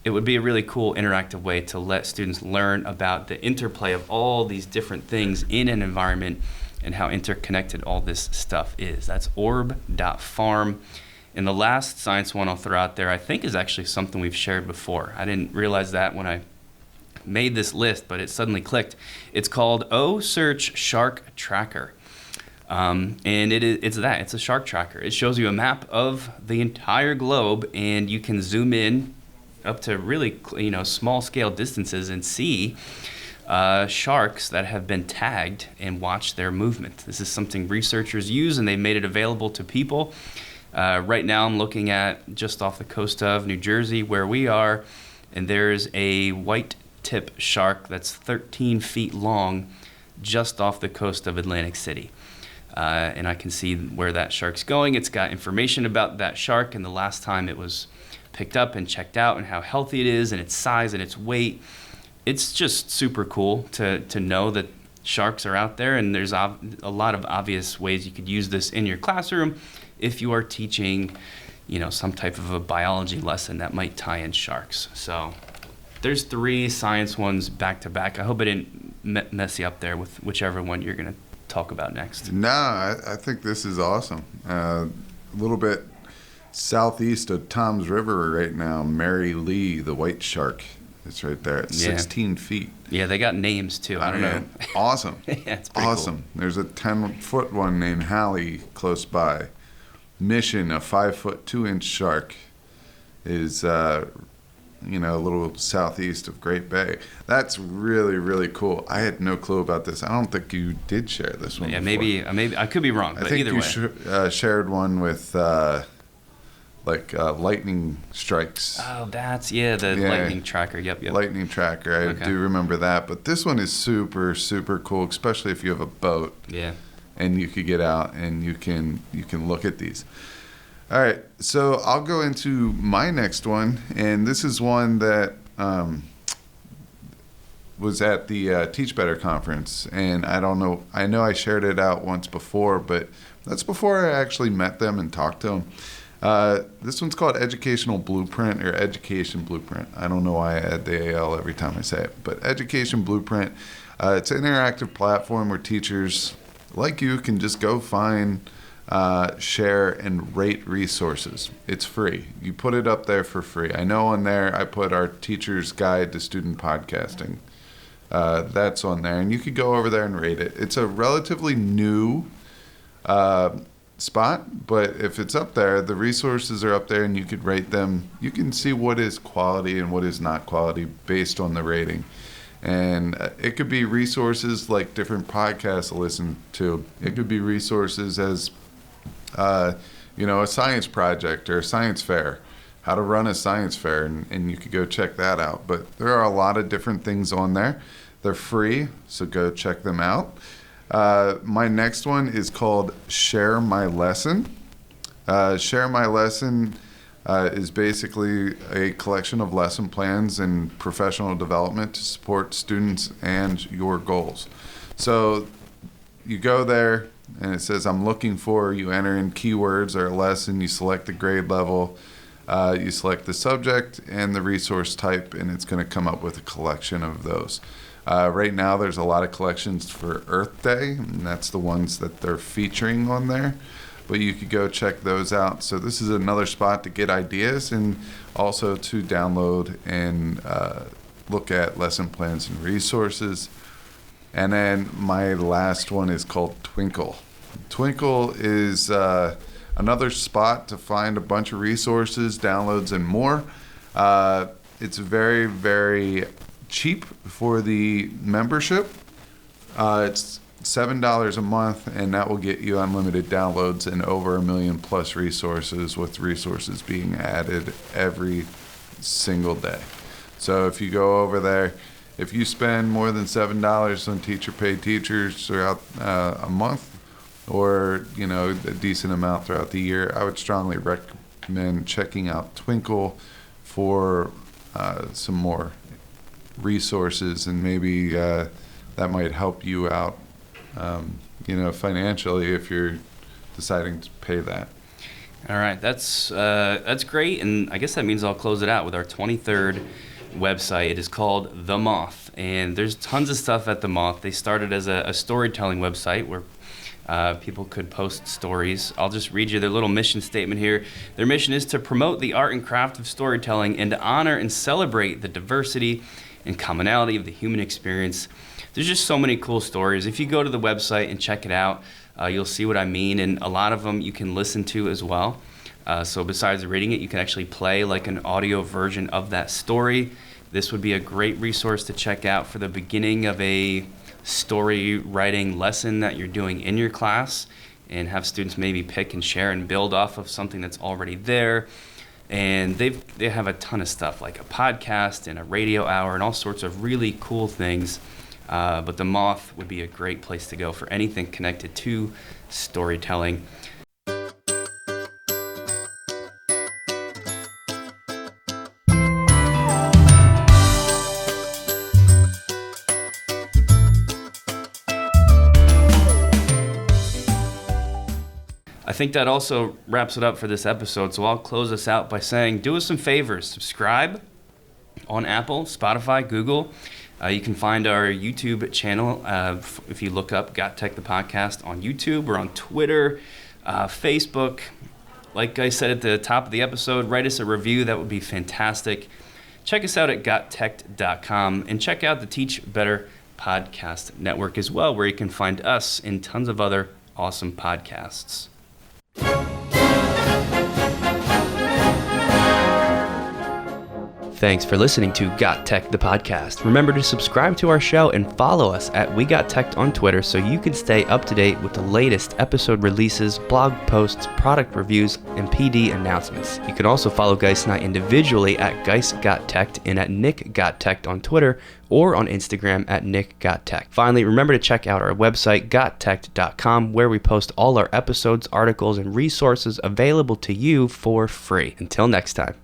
Speaker 1: It would be a really cool interactive way to let students learn about the interplay of all these different things in an environment and how interconnected all this stuff is. That's orb.farm. And the last science one I'll throw out there, I think, is actually something we've shared before. I didn't realize that when I made this list, but it suddenly clicked. It's called Search Shark Tracker. And it's a shark tracker. It shows you a map of the entire globe, and you can zoom in up to really small scale distances and see sharks that have been tagged and watch their movement. This is something researchers use, and they made it available to people. Right now I'm looking at just off the coast of New Jersey where we are, and there's a white tip shark that's 13 feet long just off the coast of Atlantic City. And I can see where that shark's going. It's got information about that shark and the last time it was picked up and checked out and how healthy it is and its size and its weight. It's just super cool to know that sharks are out there, and there's a lot of obvious ways you could use this in your classroom if you are teaching, some type of a biology lesson that might tie in sharks. So there's 3 science ones back to back. I hope I didn't mess you up there with whichever one you're going to talk about next.
Speaker 2: No, I think this is awesome. A little bit southeast of Tom's River right now, Mary Lee, the white shark. It's right there at 16 feet.
Speaker 1: Yeah, they got names too. I don't know.
Speaker 2: Awesome.
Speaker 1: Yeah, it's pretty
Speaker 2: awesome. Cool. There's a 10-foot one named Hallie close by. Mission, a 5-foot 2-inch shark, is a little southeast of Great Bay. That's really, really cool. I had no clue about this. I don't think you did share this one. Yeah,
Speaker 1: before. maybe I could be wrong. But
Speaker 2: I think
Speaker 1: either
Speaker 2: you shared one with lightning strikes.
Speaker 1: Oh, that's lightning tracker. Yep.
Speaker 2: Lightning tracker. I do remember that. But this one is super, super cool, especially if you have a boat.
Speaker 1: Yeah.
Speaker 2: And you could get out and you can look at these. All right, so I'll go into my next one, and this is one that was at the Teach Better conference, and I know I shared it out once before, but that's before I actually met them and talked to them. This one's called Educational Blueprint or Education Blueprint. I don't know why I add the AL every time I say it, but Education Blueprint. It's an interactive platform where teachers like you can just go find, share, and rate resources. It's free. You put it up there for free. I know on there I put our Teacher's Guide to Student Podcasting. That's on there, and you could go over there and rate it. It's a relatively new spot, but if it's up there, the resources are up there, and you could rate them. You can see what is quality and what is not quality based on the rating. And it could be resources like different podcasts to listen to. It could be resources as, a science project or a science fair, how to run a science fair, and you could go check that out. But there are a lot of different things on there. They're free, so go check them out. My next one is called Share My Lesson. Share My Lesson is basically a collection of lesson plans and professional development to support students and your goals. So you go there and it says, I'm looking for, you enter in keywords or a lesson, you select the grade level, you select the subject and the resource type, and it's going to come up with a collection of those. Right now there's a lot of collections for Earth Day, and that's the ones that they're featuring on there. But you could go check those out. So this is another spot to get ideas and also to download and look at lesson plans and resources. And then my last one is called Twinkle. Twinkle is another spot to find a bunch of resources, downloads, and more. It's very, very cheap for the membership. It's $7 a month, and that will get you unlimited downloads and over 1 million plus resources, with resources being added every single day. So if you go over there, if you spend more than $7 on teacher-paid teachers throughout a month, or a decent amount throughout the year, I would strongly recommend checking out Twinkle for some more resources, and maybe that might help you out financially if you're deciding to pay that.
Speaker 1: All right, that's great, and I guess that means I'll close it out with our 23rd website. It is called The Moth, and there's tons of stuff at The Moth. They started as a storytelling website where people could post stories. I'll just read you their little mission statement here. Their mission is to promote the art and craft of storytelling and to honor and celebrate the diversity and commonality of the human experience. There's just so many cool stories. If you go to the website and check it out, you'll see what I mean, and a lot of them you can listen to as well. So besides reading it, you can actually play like an audio version of that story. This would be a great resource to check out for the beginning of a story writing lesson that you're doing in your class, and have students maybe pick and share and build off of something that's already there. And they have a ton of stuff like a podcast and a radio hour and all sorts of really cool things. But The Moth would be a great place to go for anything connected to storytelling. I think that also wraps it up for this episode, so I'll close us out by saying, do us some favors. Subscribe on Apple, Spotify, Google. You can find our YouTube channel if you look up GotTech the Podcast on YouTube, or on Twitter, Facebook. Like I said at the top of the episode, write us a review. That would be fantastic. Check us out at GotTechED.com, and check out the Teach Better Podcast Network as well, where you can find us and tons of other awesome podcasts. Thanks for listening to GotTech the Podcast. Remember to subscribe to our show and follow us at We Got Tech on Twitter so you can stay up to date with the latest episode releases, blog posts, product reviews, and PD announcements. You can also follow Geis and I individually at Geis Got Tech and at Nick Got Tech on Twitter, or on Instagram at Nick Got Tech. Finally, remember to check out our website, GotTech.com, where we post all our episodes, articles, and resources available to you for free. Until next time.